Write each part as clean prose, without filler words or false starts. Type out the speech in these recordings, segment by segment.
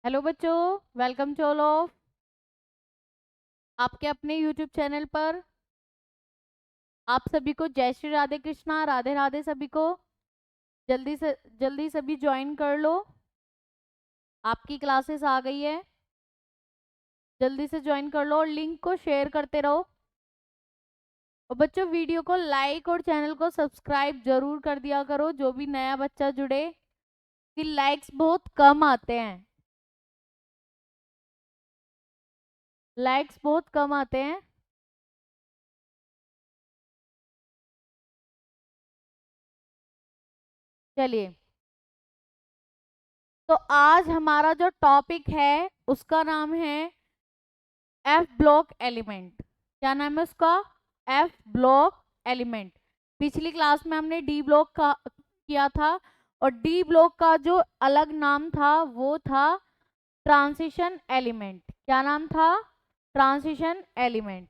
Hello बच्चों, welcome to all of आपके अपने यूट्यूब चैनल पर। आप सभी को जय श्री राधे कृष्णा, राधे राधे सभी को। जल्दी से जल्दी सभी ज्वाइन कर लो, आपकी क्लासेस आ गई है। जल्दी से ज्वाइन कर लो और लिंक को शेयर करते रहो। और बच्चों, वीडियो को लाइक और चैनल को सब्सक्राइब जरूर कर दिया करो, जो भी नया बच्चा जुड़े, कि लाइक्स बहुत कम आते हैं। लाइक्स बहुत कम आते हैं। चलिए, तो आज हमारा जो टॉपिक है उसका नाम है एफ ब्लॉक एलिमेंट। क्या नाम है उसका? F block element. पिछली क्लास में हमने डी ब्लॉक का किया था, और डी ब्लॉक का जो अलग नाम था वो था ट्रांजिशन एलिमेंट। क्या नाम था? Transition element.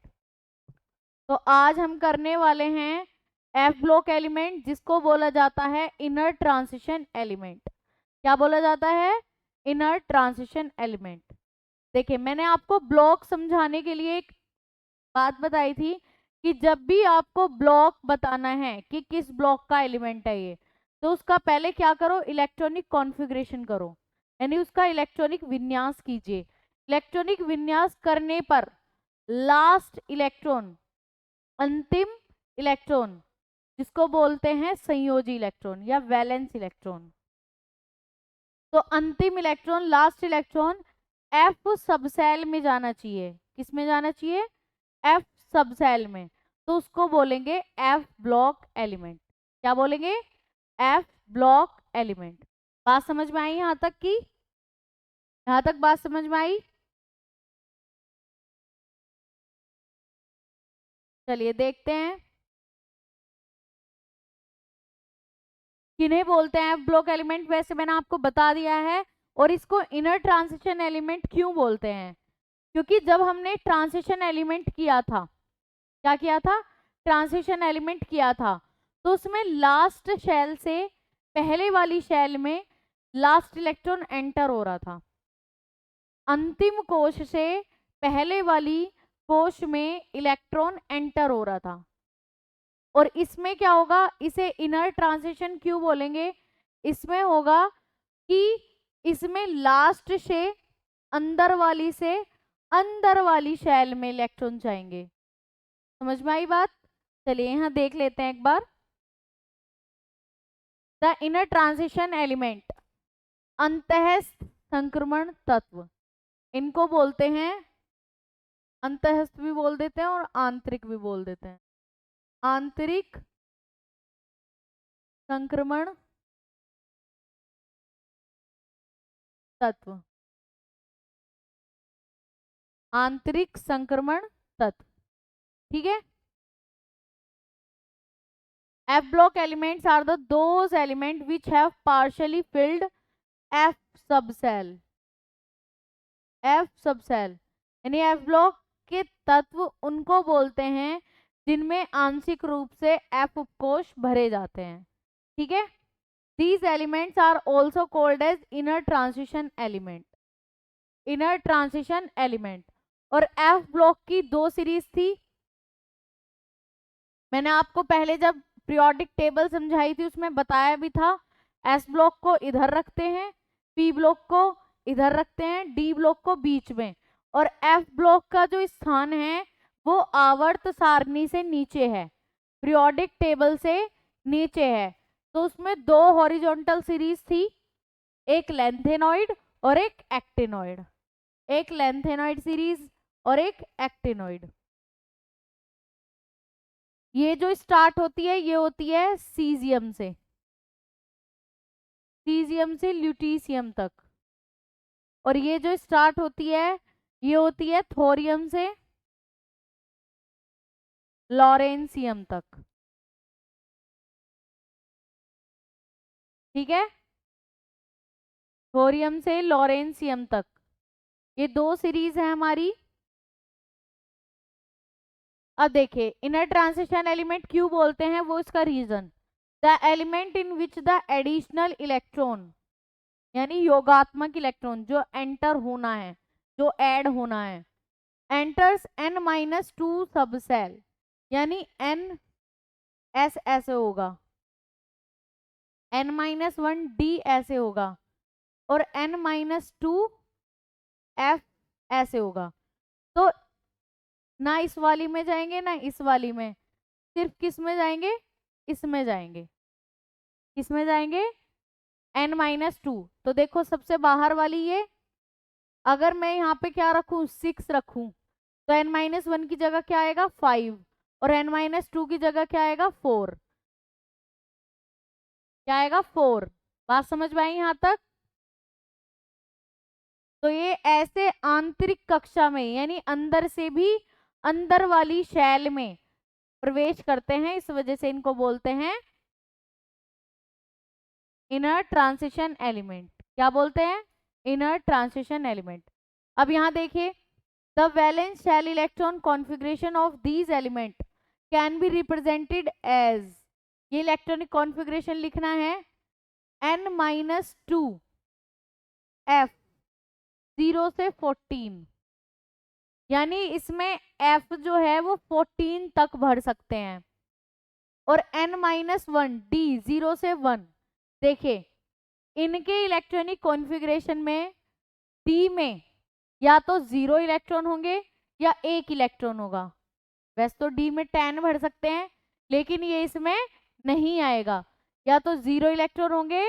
तो आज हम करने वाले हैं एफ ब्लॉक एलिमेंट, जिसको बोला जाता है इनर ट्रांजिशन एलिमेंट। क्या बोला जाता है? Inner transition element. देखिए, मैंने आपको ब्लॉक समझाने के लिए एक बात बताई थी कि जब भी आपको ब्लॉक बताना है कि किस ब्लॉक का एलिमेंट है ये, तो उसका पहले क्या करो? इलेक्ट्रॉनिक कॉन्फ़िगरेशन करो, यानी उसका इलेक्ट्रॉनिक विन्यास कीजिए। इलेक्ट्रॉनिक विन्यास करने पर लास्ट इलेक्ट्रॉन, अंतिम इलेक्ट्रॉन, जिसको बोलते हैं संयोजी इलेक्ट्रॉन या वैलेंस इलेक्ट्रॉन, तो अंतिम इलेक्ट्रॉन, लास्ट इलेक्ट्रॉन एफ सब सेल में जाना चाहिए। किस में जाना चाहिए? एफ सब सेल में। तो उसको बोलेंगे एफ ब्लॉक एलिमेंट। क्या बोलेंगे? F block element. बात समझ में आई यहां तक की? यहां तक बात समझ में आई? चलिए देखते हैं किन्हें बोलते हैं एफ ब्लॉक एलिमेंट। वैसे मैंने आपको बता दिया है। और इसको इनर ट्रांजिशन एलिमेंट क्यों बोलते हैं? क्योंकि जब हमने ट्रांजिशन एलिमेंट किया था, क्या किया था? ट्रांजिशन एलिमेंट किया था, तो उसमें लास्ट शेल से पहले वाली शेल में लास्ट इलेक्ट्रॉन एंटर हो रहा था। अंतिम कोश से पहले वाली कोश में इलेक्ट्रॉन एंटर हो रहा था। और इसमें क्या होगा? इसे इनर ट्रांजिशन क्यों बोलेंगे? इसमें होगा कि इसमें लास्ट से अंदर वाली शेल में इलेक्ट्रॉन जाएंगे। समझ में आई बात? चलिए यहां देख लेते हैं एक बार। द इनर ट्रांजिशन एलिमेंट, अंतःस्थ संक्रमण तत्व, इनको बोलते हैं, अंतःस्थ भी बोल देते हैं और आंतरिक भी बोल देते हैं। आंतरिक संक्रमण तत्व, आंतरिक संक्रमण तत्व। ठीक है। F block elements are those elements which have partially filled F subcell। F subcell यानी F block के तत्व उनको बोलते हैं जिनमें आंशिक रूप से F उपकोष भरे जाते हैं। ठीक है। These elements are also called as inner transition element। Inner transition element. और F ब्लॉक की दो सीरीज थी। मैंने आपको पहले जब पीरियोडिक टेबल समझाई थी उसमें बताया भी था, एस ब्लॉक को इधर रखते हैं, पी ब्लॉक को इधर रखते हैं, डी ब्लॉक को बीच में, और एफ ब्लॉक का जो स्थान है वो आवर्त सारणी से नीचे है, पीरियोडिक टेबल से नीचे है। तो उसमें दो हॉरिजॉन्टल सीरीज थी, एक लेंथेनॉइड और एक एक्टिनॉइड। एक लेंथेनॉइड सीरीज और एक एक्टिनॉइड। ये जो स्टार्ट होती है ये होती है सीजियम से, सीजियम से ल्यूटीसियम तक। और ये जो स्टार्ट होती है ये होती है थोरियम से लॉरेंसियम तक। ठीक है। थोरियम से लॉरेंसियम तक ये दो सीरीज है हमारी। अब देखिए, इनर ट्रांजिशन एलिमेंट क्यों बोलते हैं वो इसका reason, the element in which the additional electron यानी योगात्मक इलेक्ट्रॉन जो एंटर होना है, जो ऐड होना है। एंटर्स n-2 सब सेल, यानी n s ऐसे होगा, n-1 d ऐसे होगा और n-2 f ऐसे होगा। तो ना इस वाली में जाएंगे ना इस वाली में, सिर्फ किस में जाएंगे, इसमें जाएंगे। किसमें जाएंगे, n-2। तो देखो सबसे बाहर वाली ये, अगर मैं यहाँ पे क्या रखूं 6 रखूं तो n-1 की जगह क्या आएगा 5 और n-2 की जगह क्या आएगा 4। क्या आएगा 4। बात समझ में आई यहाँ तक। तो ये ऐसे आंतरिक कक्षा में यानी अंदर से भी अंदर वाली शैल में प्रवेश करते हैं, इस वजह से इनको बोलते हैं इनर ट्रांजिशन एलिमेंट। क्या बोलते हैं, इनर ट्रांजिशन एलिमेंट। अब यहाँ देखिए, the valence shell electron configuration of these element can be represented as, ये इलेक्ट्रॉनिक कॉन्फ़िगरेशन लिखना है n-2 f 0 से 14, यानी इसमें f जो है वो 14 तक बढ़ सकते हैं। और n-1 d 0 से 1, देखिए इनके इलेक्ट्रॉनिक कॉन्फ़िगरेशन में d में या तो 0 इलेक्ट्रॉन होंगे या 1 इलेक्ट्रॉन होगा। वैसे तो d में 10 भर सकते हैं, लेकिन ये इसमें नहीं आएगा, या तो 0 इलेक्ट्रॉन होंगे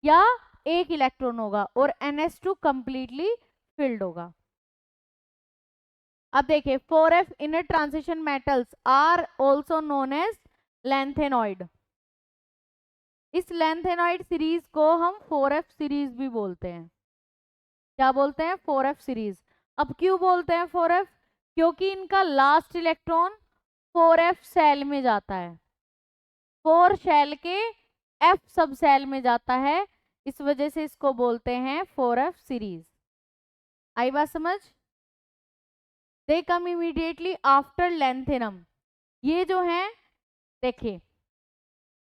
या 1 इलेक्ट्रॉन होगा और ns2 कंप्लीटली फिल्ड होगा। अब देखिए 4f inner transition metals are also known as lanthanoid. इस लैंथेनॉइड सीरीज को हम 4f सीरीज भी बोलते हैं। क्या बोलते हैं, 4f सीरीज। अब क्यों बोलते हैं 4f, क्योंकि इनका लास्ट इलेक्ट्रॉन 4f सेल में जाता है, 4 शेल के f सब सेल में जाता है, इस वजह से इसको बोलते हैं 4f सीरीज। आई बात समझ। दे कम इमीडिएटली आफ्टर लैंथेनम, ये जो है देखिए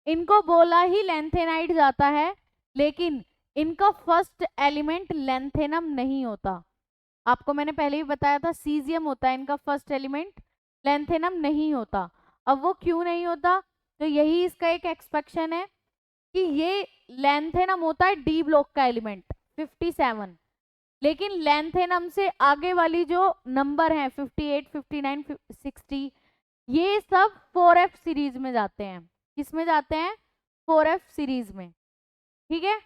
इनको बोला ही लैंथेनाइड जाता है, लेकिन इनका फर्स्ट एलिमेंट लैंथेनम नहीं होता। आपको मैंने पहले ही बताया था सीजियम होता है इनका फर्स्ट एलिमेंट, लैंथेनम नहीं होता। अब वो क्यों नहीं होता, तो यही इसका एक एक्सपेक्शन है कि ये लैंथेनम होता है डी ब्लॉक का एलिमेंट 57, लेकिन लैंथेनम से आगे वाली जो नंबर है 58, 59, 60, ये सब 4f सीरीज में जाते हैं। किस में जाते हैं, 4f सीरीज में। ठीक है,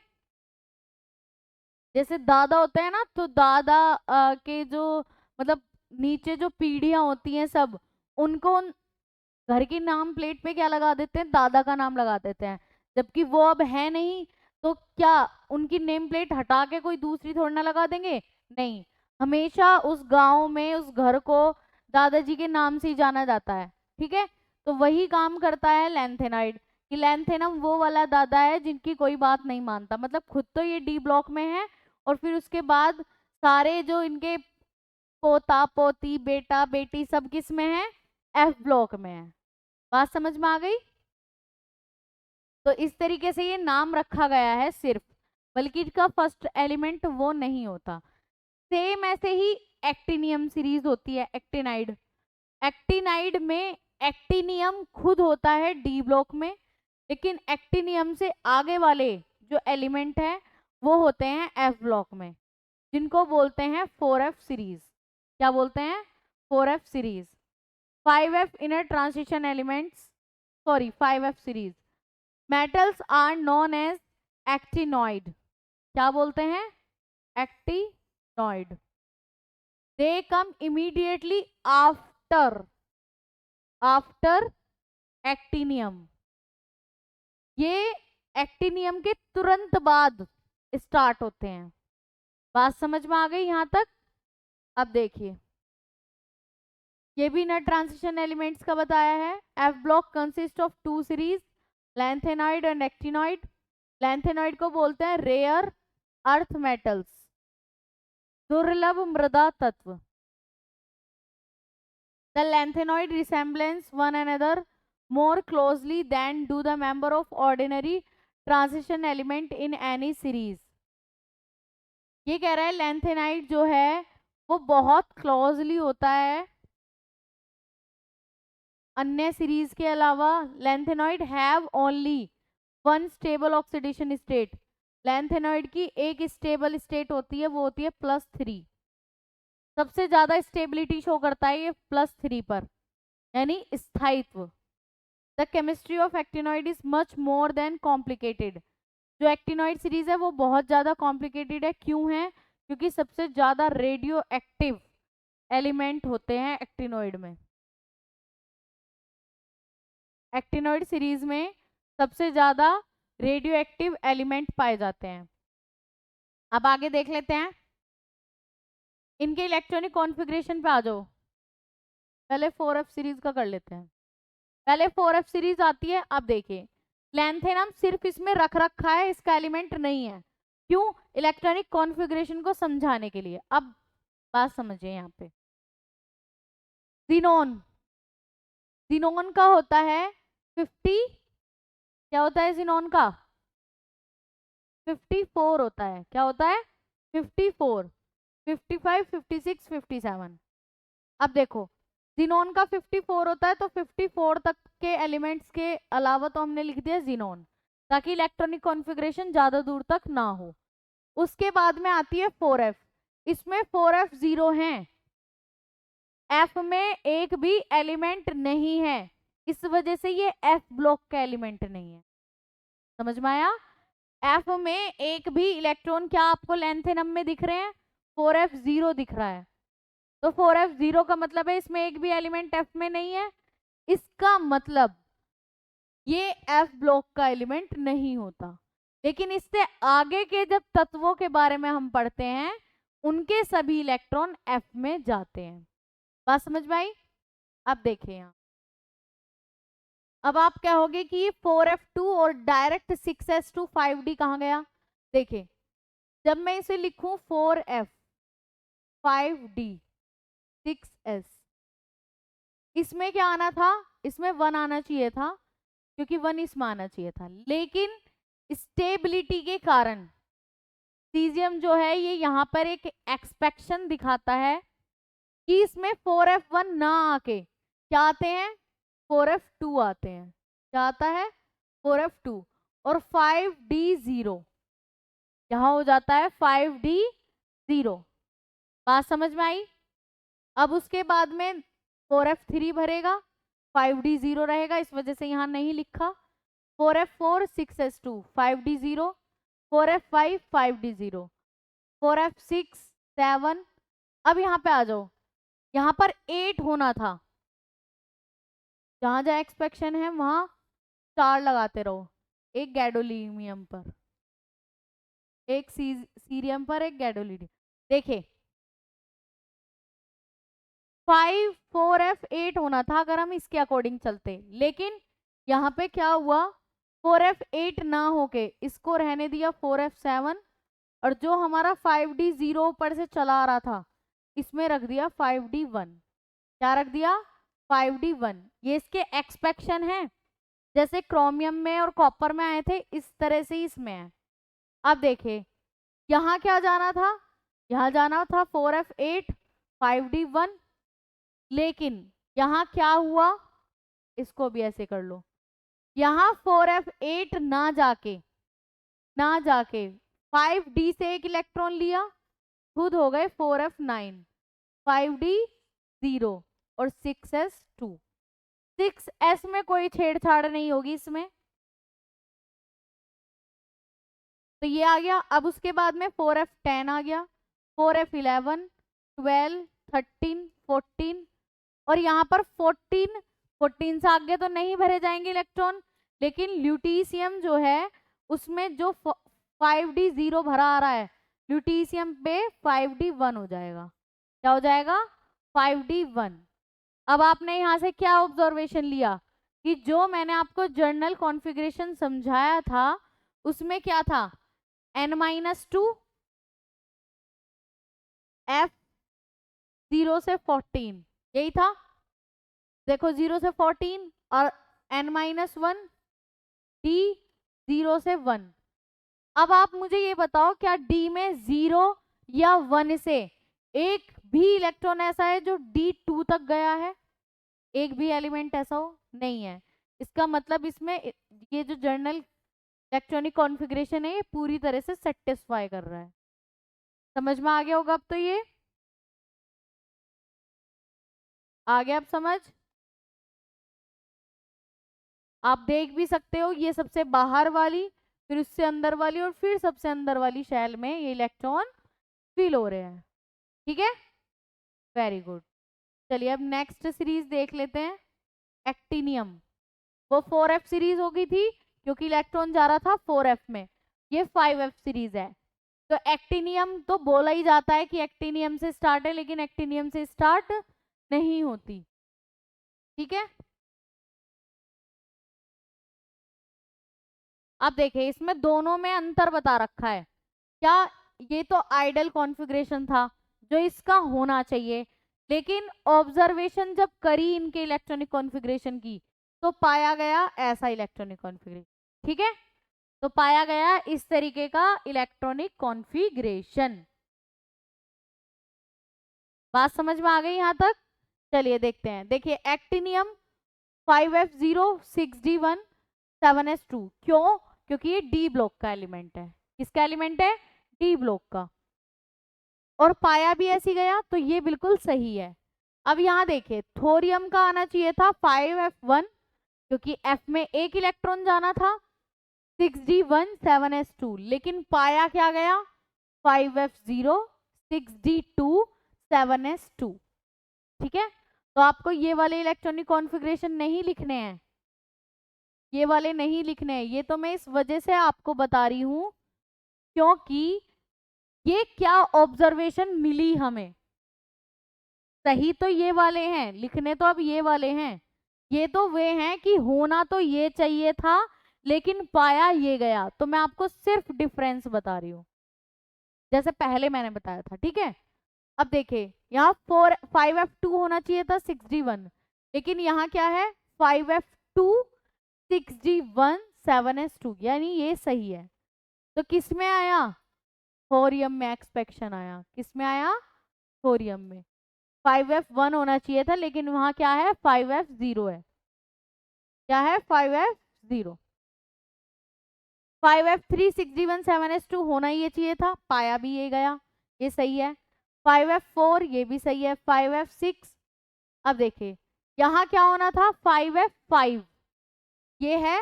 जैसे दादा होते हैं ना, तो दादा के जो मतलब नीचे जो पीढ़ियां होती हैं सब, उनको घर की नाम प्लेट पे क्या लगा देते हैं, दादा का नाम लगा देते हैं, जबकि वो अब है नहीं, तो क्या उनकी नेम प्लेट हटा के कोई दूसरी थोड़ी ना लगा देंगे, नहीं, हमेशा उस गांव में उस घर को दादाजी के नाम से ही जाना जाता है। ठीक है, तो वही काम करता है लैंथेनाइड, कि लैंथेनम वो वाला दादा है जिनकी कोई बात नहीं मानता, मतलब खुद तो ये डी ब्लॉक में है और फिर उसके बाद सारे जो इनके पोता पोती बेटा बेटी सब किस में है, एफ ब्लॉक में है। बात समझ में आ गई। तो इस तरीके से ये नाम रखा गया है सिर्फ, बल्कि इसका फर्स्ट एलिमेंट वो नहीं होता। सेम ऐसे ही एक्टिनियम सीरीज होती है, एक्टिनाइड। एक्टिनाइड में एक्टिनियम खुद होता है डी ब्लॉक में, लेकिन एक्टिनियम से आगे वाले जो एलिमेंट है वो होते हैं एफ ब्लॉक में, जिनको बोलते हैं 4f सीरीज। क्या बोलते हैं, 4f series. 5f inner transition elements, sorry 5f series metals are known as actinoid. क्या बोलते हैं, actinoid. They come immediately after actinium, ये एक्टिनियम के तुरंत बाद स्टार्ट होते हैं। बात समझ में आ गई यहाँ तक। अब देखिए ये भी नट ट्रांजिशन एलिमेंट्स का बताया है। F block consist of 2 series, lanthanoid and actinoid. Lanthanoid को बोलते हैं रेयर अर्थ मेटल्स, दुर्लभ मृदा तत्व। The lanthanoid resemblance one another more closely than do the member of ordinary transition element in any series. ये कह रहा है लैंथेनाइड जो है वो बहुत क्लोजली होता है अन्य सीरीज के अलावा। Lanthanoid have only one stable oxidation state. Lanthanoid की एक स्टेबल स्टेट होती है, वो होती है +3। सबसे ज्यादा स्टेबिलिटी शो करता है ये +3 पर, यानी स्थायित्व। The chemistry of actinoid is much more than complicated. जो एक्टिनॉइड सीरीज है वो बहुत ज्यादा कॉम्प्लिकेटेड है। क्यों है? क्योंकि सबसे ज्यादा रेडियो एक्टिव एलिमेंट होते हैं एक्टिनॉइड में। एक्टिनॉइड सीरीज में सबसे ज्यादा रेडियो एक्टिव एलिमेंट पाए जाते हैं। अब आगे देख लेते हैं इनके इलेक्ट्रॉनिक कॉन्फ़िगरेशन पे। आ जाओ, पहले 4f सीरीज का कर लेते हैं। पहले 4f सीरीज आती है। अब देखिए लैंथेनम सिर्फ इसमें रख रखा है, इसका एलिमेंट नहीं है। क्यों? इलेक्ट्रॉनिक कॉन्फ़िगरेशन को समझाने के लिए। अब बात समझिए यहाँ पे। ज़ीनोन, ज़ीनोन का होता है 50, क्या होता है ज़ीनोन का? 54 होता है। क्या होता है? 54, 55, 56, 57। अब देखो ज़ीनोन का 54 होता है, तो 54 तक के एलिमेंट्स के अलावा तो हमने लिख दिया ज़ीनोन, ताकि इलेक्ट्रॉनिक कॉन्फ़िगरेशन ज्यादा दूर तक ना हो। उसके बाद में आती है 4f। इसमें 4f 0 है, f में एक भी एलिमेंट नहीं है, इस वजह से ये f ब्लॉक का एलिमेंट नहीं है। समझ में आया? f में एक भी इलेक्ट्रॉन, क्या आपको लैंथेनम में दिख रहे हैं? 4f 0 दिख रहा है, तो 4f 0 का मतलब है इसमें एक भी एलिमेंट f में नहीं है। इसका मतलब ये f ब्लॉक का एलिमेंट नहीं होता। लेकिन इससे आगे के जब तत्वों के बारे में हम पढ़ते हैं, उनके सभी इलेक्ट्रॉन f में जाते हैं। बात समझ में आई? अब देखिए यहाँ, अब आप कहोगे कि ये 4f2 और डायरेक्ट 6s2 5d कहाँ गया? देखिए जब मैं इसे लिखूं 4f 5d 6s, इसमें क्या आना था? इसमें 1 आना चाहिए था, क्योंकि 1 इसमें आना चाहिए था। लेकिन स्टेबिलिटी के कारण सीजियम जो है ये यहाँ पर एक एक्सपेक्शन दिखाता है कि इसमें 4f1 ना आके क्या आते हैं? 4f2 आते हैं। क्या आता है? 4f2 और 5d0 यहाँ हो जाता है 5d0। बात समझ में आई? अब उसके बाद में 4f3 भरेगा, 5d0 रहेगा, इस वजह से यहाँ नहीं लिखा। 4f4 6s2 5d0, 4f5 5d0, 4f6 7। अब यहाँ पे आ जाओ, यहाँ पर 8 होना था, जहां जहां एक्सपेक्शन है वहां स्टार लगाते रहो। एक गैडोलीनियम पर, एक सीरियम पर, एक गैडोलीनियम। देखिए 5 4f8 होना था अगर हम इसके अकॉर्डिंग चलते, लेकिन यहाँ पे क्या हुआ? 4f8 ना होके इसको रहने दिया 4f7, और जो हमारा 5d0 ऊपर से चला आ रहा था इसमें रख दिया 5d1। क्या रख दिया? 5d1। ये इसके एक्सपेक्शन है, जैसे क्रोमियम में और कॉपर में आए थे इस तरह से इसमें है। अब देखिए यहाँ क्या जाना था? यहाँ जाना था 4f8 5d1, लेकिन यहाँ क्या हुआ? इसको भी ऐसे कर लो, यहाँ 4f8 ना जाके 5d से एक इलेक्ट्रॉन लिया, खुद हो गए 4f9 5d0 और 6s2। 6s में कोई छेड़छाड़ नहीं होगी इसमें, तो ये आ गया। अब उसके बाद में 4f10 आ गया, 4f11 12 13 14, और यहाँ पर 14 से आगे तो नहीं भरे जाएंगे इलेक्ट्रॉन, लेकिन ल्यूटीशियम जो है उसमें जो 5d0 भरा आ रहा है, ल्यूटीशियम पे 5d1 हो जाएगा। क्या हो जाएगा? 5d1। अब आपने यहाँ से क्या ऑब्जर्वेशन लिया कि जो मैंने आपको जर्नल कॉन्फ़िगरेशन समझाया था उसमें क्या था? n-2 f0 से 14, यही था। देखो 0 से 14 और n-1 d 0 से 1। अब आप मुझे ये बताओ क्या d में 0 या 1 से एक भी इलेक्ट्रॉन ऐसा है जो D2 तक गया है? एक भी एलिमेंट ऐसा हो नहीं है। इसका मतलब इसमें ये जो जनरल इलेक्ट्रॉनिक कॉन्फ़िगरेशन है ये पूरी तरह से सेटिस्फाई कर रहा है। समझ में आ गया होगा अब तो, ये आ गया अब समझ। आप देख भी सकते हो ये सबसे बाहर वाली, फिर उससे अंदर वाली और फिर सबसे अंदर वाली शेल में ये इलेक्ट्रॉन फिल हो रहे हैं। ठीक है, वेरी गुड। चलिए अब नेक्स्ट सीरीज देख लेते हैं, एक्टिनियम। वो 4f सीरीज हो गई थी क्योंकि इलेक्ट्रॉन जा रहा था 4f में, ये 5f सीरीज है। तो एक्टिनियम तो बोला ही जाता है कि एक्टिनियम से स्टार्ट है, लेकिन एक्टिनियम से स्टार्ट नहीं होती। ठीक है, अब देखिए इसमें दोनों में अंतर बता रखा है क्या। ये तो आइडल कॉन्फ़िगरेशन था जो इसका होना चाहिए, लेकिन ऑब्जर्वेशन जब करी इनके इलेक्ट्रॉनिक कॉन्फ़िगरेशन की तो पाया गया ऐसा इलेक्ट्रॉनिक कॉन्फ़िगरेशन। ठीक है, तो पाया गया इस तरीके का इलेक्ट्रॉनिक कॉन्फ़िगरेशन। बात समझ में आ गई यहां तक? चलिए देखते हैं। देखिए एक्टिनियम 5f0 6d1 7s2, क्यों? क्योंकि ये डी ब्लॉक का एलिमेंट है। किसका एलिमेंट है? डी ब्लॉक का। और पाया भी ऐसी गया तो ये बिल्कुल सही है। अब यहाँ देखिए थोरियम का आना चाहिए था 5f1 क्योंकि f में एक इलेक्ट्रॉन जाना था, 6d1 7s2, लेकिन पाया क्या गया? 5f0 6d2 7s2। ठीक है, तो आपको ये वाले इलेक्ट्रॉनिक कॉन्फ़िगरेशन नहीं लिखने हैं, ये वाले नहीं लिखने हैं। ये तो मैं इस वजह से आपको बता रही हूं क्योंकि ये क्या ऑब्जर्वेशन मिली हमें। सही तो ये वाले हैं, लिखने तो अब ये वाले हैं। ये तो वे हैं कि होना तो ये चाहिए था लेकिन पाया ये गया। तो मैं आपको सिर्फ डिफरेंस बता रही हूँ जैसे पहले मैंने बताया था। ठीक है, अब देखिए यहाँ 5f2 होना चाहिए था 6d1, लेकिन यहाँ क्या है 5f2 6d1 7s2, यानी ये सही है। तो किस में आया? थोरियम में एक्सपेक्शन आया। किस में आया? थोरियम में। 5f1 होना चाहिए था लेकिन वहां क्या है? 5f0 है। क्या है? 5f0। 5f3 6d1 7s2 होना ही ये चाहिए था, पाया भी ये गया, ये सही है। 5f4 ये भी सही है। 5f6, अब देखिए यहाँ क्या होना था? 5f5, ये है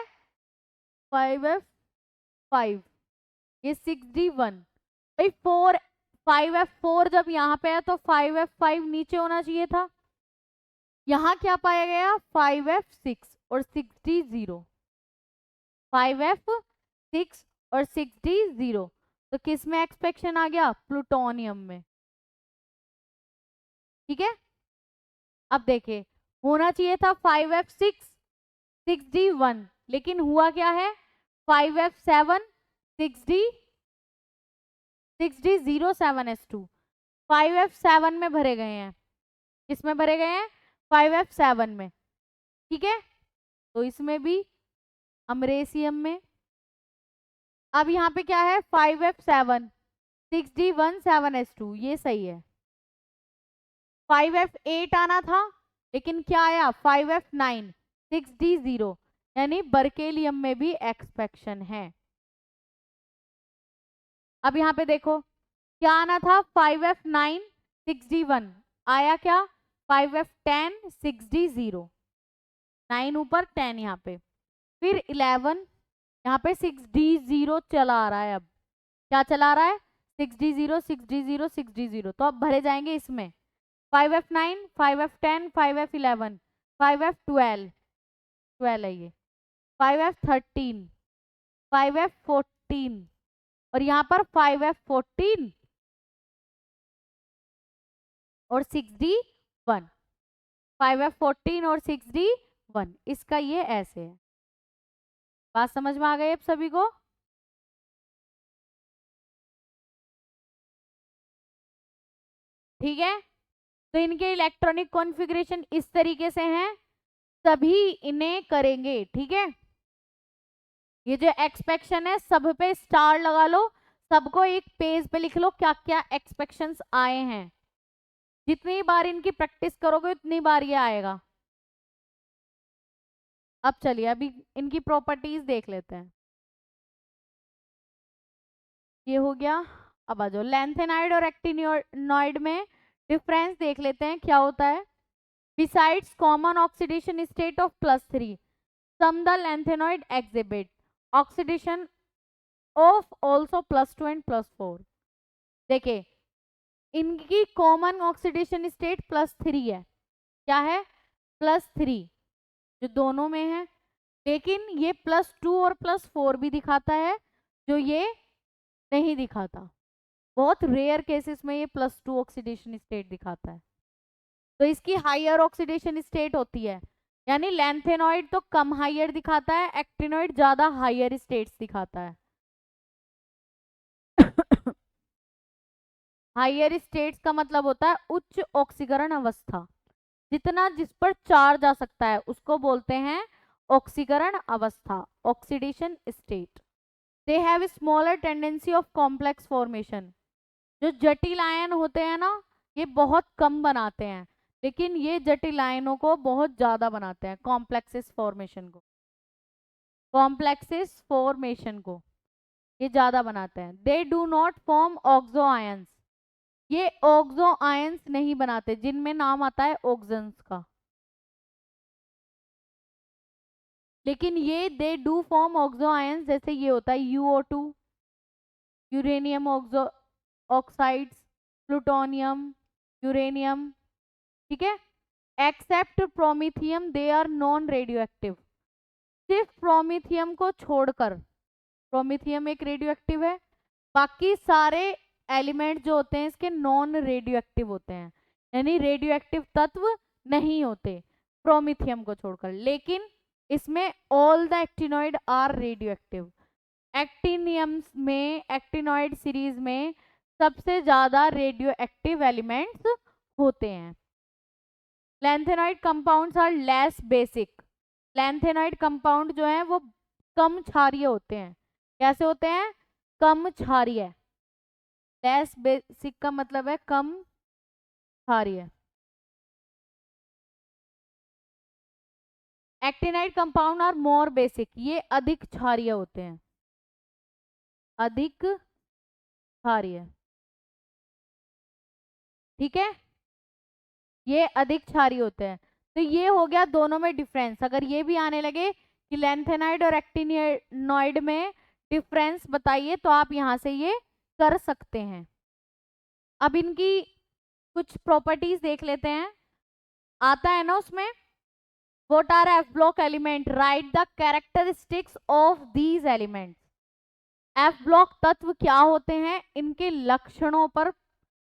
5f5, ये 6d1। भाई 5f4 जब यहाँ पे है तो 5f5 नीचे होना चाहिए था। यहाँ क्या पाया गया? 5f6 और 6d0, 5f6 और 6d0। तो किस में एक्सपेक्शन आ गया? प्लूटोनियम में। ठीक है, अब देखिए होना चाहिए था 5f6 6d1, लेकिन हुआ क्या है? 5f7 6d0 7s2, 5f7 में भरे गए हैं। किसमें भरे गए हैं? 5f7 में। ठीक है, तो इसमें भी अमरेसियम में। अब यहाँ पे क्या है? 5f7 6d1 7s2, ये सही है। 5f8 आना था लेकिन क्या आया? 5f9 6d0, यानी बर्केलियम में भी एक्सपेक्शन है। अब यहाँ पे देखो क्या आना था? 5f9 6d1, आया क्या? 5f10 6d0, 9 ऊपर 10 यहाँ पे, फिर 11 यहाँ पे 6d0 चला आ रहा है। अब क्या चला आ रहा है? 6d0 6d0 6d0, तो अब भरे जाएंगे इसमें 5f9 5f10 5f11 5f12, 12 है ये, 5f13 5f14 और यहाँ पर 5f14 और 6d1, 5f14 और 6d1, इसका ये ऐसे है। बात समझ में आ गई अब सभी को? ठीक है, तो इनके इलेक्ट्रॉनिक कॉन्फ़िगरेशन इस तरीके से हैं, सभी इन्हें करेंगे। ठीक है, ये जो एक्सपेक्शन है सब पे स्टार लगा लो, सबको एक पेज पे लिख लो क्या क्या एक्सपेक्शंस आए हैं। जितनी बार इनकी प्रैक्टिस करोगे उतनी बार ये आएगा। अब चलिए अभी इनकी प्रॉपर्टीज देख लेते हैं। ये हो गया। अब आ जाओ लैंथेनाइड और एक्टिनॉइड में डिफरेंस देख लेते हैं क्या होता है। Besides common oxidation state of +3 some the lanthanoid exhibit oxidation of also +2 and +4। देखिए इनकी कॉमन ऑक्सीडेशन स्टेट +3 है। क्या है? +3 जो दोनों में है, लेकिन ये +2 और +4 भी दिखाता है जो ये नहीं दिखाता। बहुत रेयर केसेस में ये +2 ऑक्सीडेशन स्टेट दिखाता है। तो इसकी हायर ऑक्सीडेशन स्टेट होती है, यानी लैंथेनॉइड तो कम हायर दिखाता है, एक्टिनॉइड ज्यादा हायर स्टेट्स दिखाता है। हायर स्टेट्स का मतलब होता है उच्च ऑक्सीकरण अवस्था। जितना जिस पर चार्ज आ सकता है उसको बोलते हैं ऑक्सीकरण अवस्था, oxidation state. They have smaller tendency of complex formation. जो जटिल आयन होते हैं ना, ये बहुत कम बनाते हैं, लेकिन ये जटिल आयनों को बहुत ज्यादा बनाते हैं, कॉम्प्लेक्सिस फॉर्मेशन को। कॉम्प्लेक्सिस फॉर्मेशन को ये ज्यादा बनाते हैं। They do not form oxo ions. ये ऑक्सो आयंस नहीं बनाते जिनमें नाम आता है ऑक्सन्स का, लेकिन ये they do form oxo ions. जैसे ये होता है UO2, uranium oxo oxides, plutonium, uranium, ठीक है। Except promethium they are non radioactive. सिर्फ प्रोमीथियम को छोड़कर, प्रोमीथियम एक रेडियो एक्टिव है, बाकी सारे एलिमेंट जो होते हैं इसके नॉन रेडियो एक्टिव होते हैं, यानी रेडियो एक्टिव तत्व नहीं होते प्रोमीथियम को छोड़कर। लेकिन इसमें all the actinoid are radioactive. Actiniums में, एक्टिनॉइड सीरीज में सबसे ज्यादा रेडियो एक्टिव एलिमेंट्स होते हैं। Lanthanoid compounds are less basic. Lanthanoid compound जो है वो कम क्षारीय होते हैं। कैसे होते हैं? कम क्षारीय। लेस बेसिक का मतलब है कम क्षारीय। Actinide compound are more basic, ये अधिक क्षारीय होते हैं, अधिक क्षारीय, ठीक है, ये अधिक क्षारीय होते हैं। तो ये हो गया दोनों में डिफरेंस। अगर ये भी आने लगे कि लैंथेनाइड और एक्टिनॉइड में डिफरेंस बताइए तो आप यहां से ये कर सकते हैं। अब इनकी कुछ प्रॉपर्टीज देख लेते हैं, आता है ना उसमें। What are F block element? Write the characteristics of these elements. F block तत्व क्या होते हैं, इनके लक्षणों पर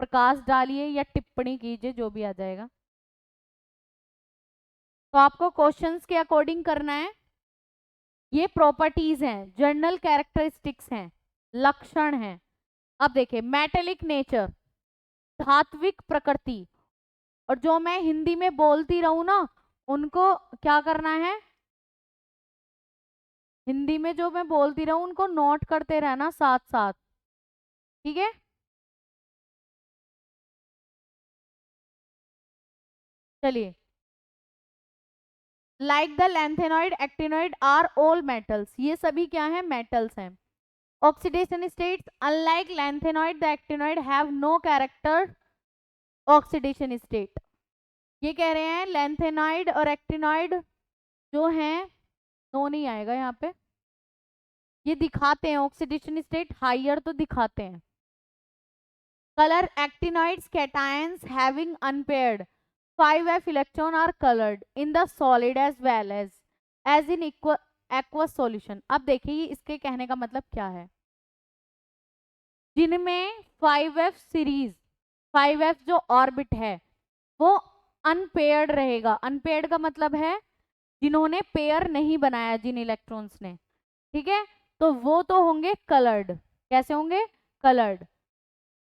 प्रकाश डालिए या टिप्पणी कीजिए, जो भी आ जाएगा। तो आपको क्वेश्चंस के अकॉर्डिंग करना है। ये प्रॉपर्टीज हैं, जनरल कैरेक्टरिस्टिक्स हैं, लक्षण हैं। अब देखिए मेटेलिक नेचर, धात्विक प्रकृति, और जो मैं हिंदी में बोलती रहूं ना उनको क्या करना है, हिंदी में जो मैं बोलती रहूं उनको नोट करते रहना साथ साथ, ठीक है। चलिए, like the lanthanoid actinoid are all metals, ये सभी क्या है? मेटल्स हैं। Oxidation states, unlike lanthanoid the actinoid have no character oxidation state. ये कह रहे हैं लैंथेनॉइड और एक्टिनॉइड जो हैं, नो नहीं आएगा यहाँ पे, ये दिखाते हैं ऑक्सीडेशन स्टेट हाइयर तो दिखाते हैं। Colour, actinoids cations having unpaired 5f electron are coloured in the solid as well as in aqueous solution. अब देखिए इसके कहने का मतलब क्या है। जिनमें 5f सीरीज, 5f जो ऑर्बिट है वो अनपेयर्ड रहेगा। अनपेयर्ड का मतलब है जिन्होंने पेयर नहीं बनाया, जिन इलेक्ट्रॉन्स ने, ठीक है, तो वो तो होंगे कलर्ड। कैसे होंगे? कलर्ड,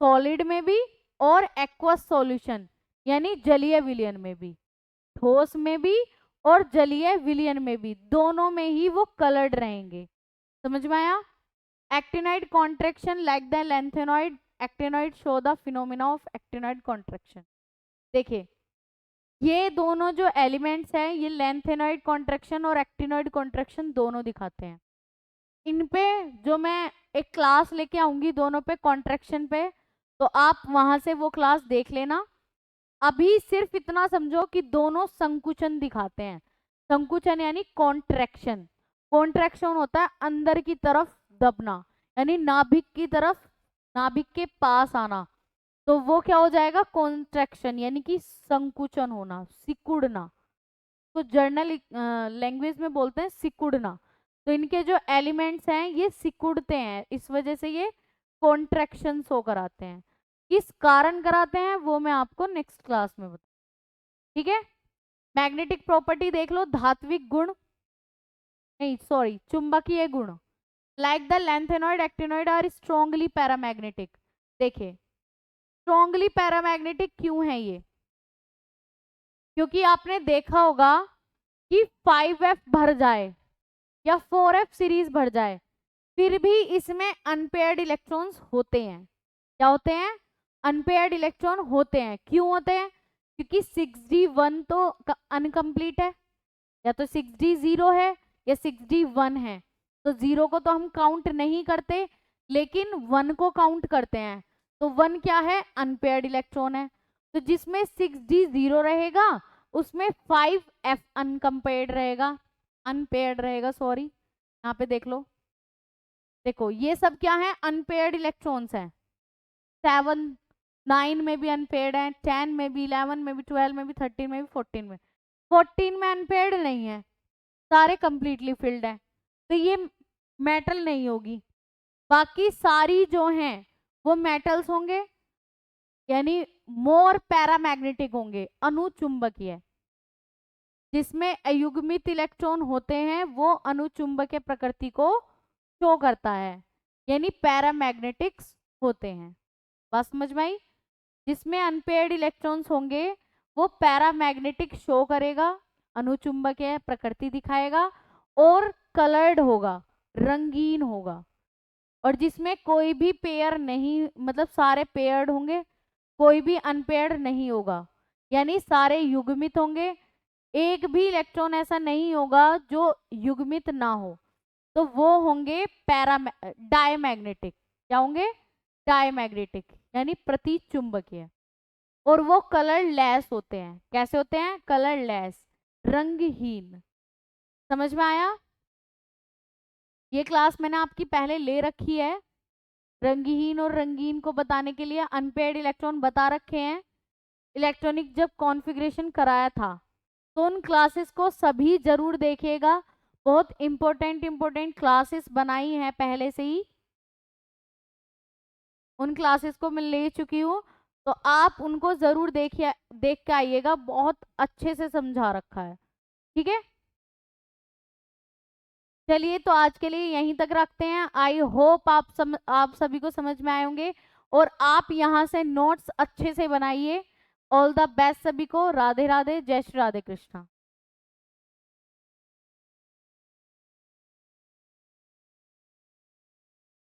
सॉलिड में भी और एक्वस सॉल्यूशन यानी जलीय विलयन में भी, ठोस में भी और जलीय विलयन में भी, दोनों में ही वो कलर्ड रहेंगे। समझ में आया? Actinoid contraction like the lanthanoid actinoid show the phenomena of actinoid contraction. देखिए ये दोनों जो एलिमेंट्स हैं ये लैंथेनॉइड कॉन्ट्रैक्शन और एक्टिनॉइड कॉन्ट्रैक्शन दोनों दिखाते हैं। इन पे जो मैं एक क्लास लेके आऊंगी दोनों पे कॉन्ट्रैक्शन पे, तो आप वहां से वो क्लास देख लेना। अभी सिर्फ इतना समझो कि दोनों संकुचन दिखाते हैं। संकुचन यानी कॉन्ट्रैक्शन। कॉन्ट्रैक्शन होता है अंदर की तरफ दबना, यानी नाभिक की तरफ, नाभिक के पास आना, तो वो क्या हो जाएगा कॉन्ट्रैक्शन यानी कि संकुचन होना, सिकुड़ना। तो जर्नल लैंग्वेज में बोलते हैं सिकुड़ना। तो इनके जो एलिमेंट्स हैं ये सिकुड़ते हैं, इस वजह से ये कॉन्ट्रैक्शन शो कराते हैं। किस कारण कराते हैं वो मैं आपको नेक्स्ट क्लास में बताऊँ, ठीक है। मैग्नेटिक प्रॉपर्टी देख लो, धात्विक गुण नहीं सॉरी चुंबकीय गुण like the lanthanoid actinoid are strongly paramagnetic. देखिए स्ट्रॉन्गली पैरामैग्नेटिक क्यों है ये, क्योंकि आपने देखा होगा कि 5f भर जाए या 4f सीरीज भर जाए फिर भी इसमें अनपेयर्ड इलेक्ट्रॉन्स होते हैं। क्या होते हैं, अनपेयर्ड इलेक्ट्रॉन होते हैं। क्यों होते हैं, क्योंकि 6d1 तो अनकंप्लीट है, या तो 6d0 है या 6d1 है। तो 0 को तो हम काउंट नहीं करते लेकिन 1 को काउंट करते हैं। तो 1 क्या है, अनपेयर्ड इलेक्ट्रॉन है। तो जिसमें 6d0 रहेगा उसमें 5f अनकंपेयर्ड रहेगा, अनपेयर्ड रहेगा सॉरी। यहाँ पे देख लो, देखो ये सब क्या है, अनपेयर्ड इलेक्ट्रॉन्स हैं। 7 9 में भी अनपेयर्ड है, 10 में भी, 11 में भी, 12 में भी, 13 में भी, 14 में अनपेयर्ड नहीं है, सारे कंप्लीटली फिल्ड है। तो ये मेटल नहीं होगी। बाकी सारी जो हैं वो मेटल्स होंगे, यानी मोर पैरामैग्नेटिक होंगे, अनुचुंबकीय। जिसमें अयुग्मित इलेक्ट्रॉन होते हैं वो अनुचुंबकीय प्रकृति को शो करता है, यानी पैरामैग्नेटिक्स होते हैं। बात समझ में आई। जिसमें अनपेयर्ड इलेक्ट्रॉन्स होंगे वो पैरामैग्नेटिक शो करेगा, अनुचुंबकीय प्रकृति दिखाएगा और कलर्ड होगा, रंगीन होगा। और जिसमें कोई भी पेयर नहीं, मतलब सारे पेयर्ड होंगे, कोई भी अनपेयर्ड नहीं होगा, यानी सारे युग्मित होंगे। एक भी इलेक्ट्रॉन ऐसा नहीं होगा जो युग्मित ना हो, तो वो होंगे डायमैग्नेटिक। क्या होंगे, डायमैग्नेटिक यानी प्रतिचुंबकीय। और वो कलर लेस होते हैं। कैसे होते हैं, कलर लेस, रंगहीन। समझ में आया। ये क्लास मैंने आपकी पहले ले रखी है, रंगहीन और रंगीन को बताने के लिए अनपेयर्ड इलेक्ट्रॉन बता रखे हैं। इलेक्ट्रॉनिक जब कॉन्फ़िगरेशन कराया था तो उन क्लासेस को सभी जरूर देखिएगा, बहुत इंपॉर्टेंट क्लासेस बनाई हैं पहले से ही, उन क्लासेस को मैं ले चुकी हूँ। तो आप उनको जरूर देखिए, देख के आइएगा, बहुत अच्छे से समझा रखा है, ठीक है। चलिए तो आज के लिए यहीं तक रखते हैं। आई होप आप सभी को समझ में आए होंगे और आप यहाँ से नोट्स अच्छे से बनाइए। ऑल द बेस्ट सभी को। राधे राधे, जय श्री राधे कृष्णा।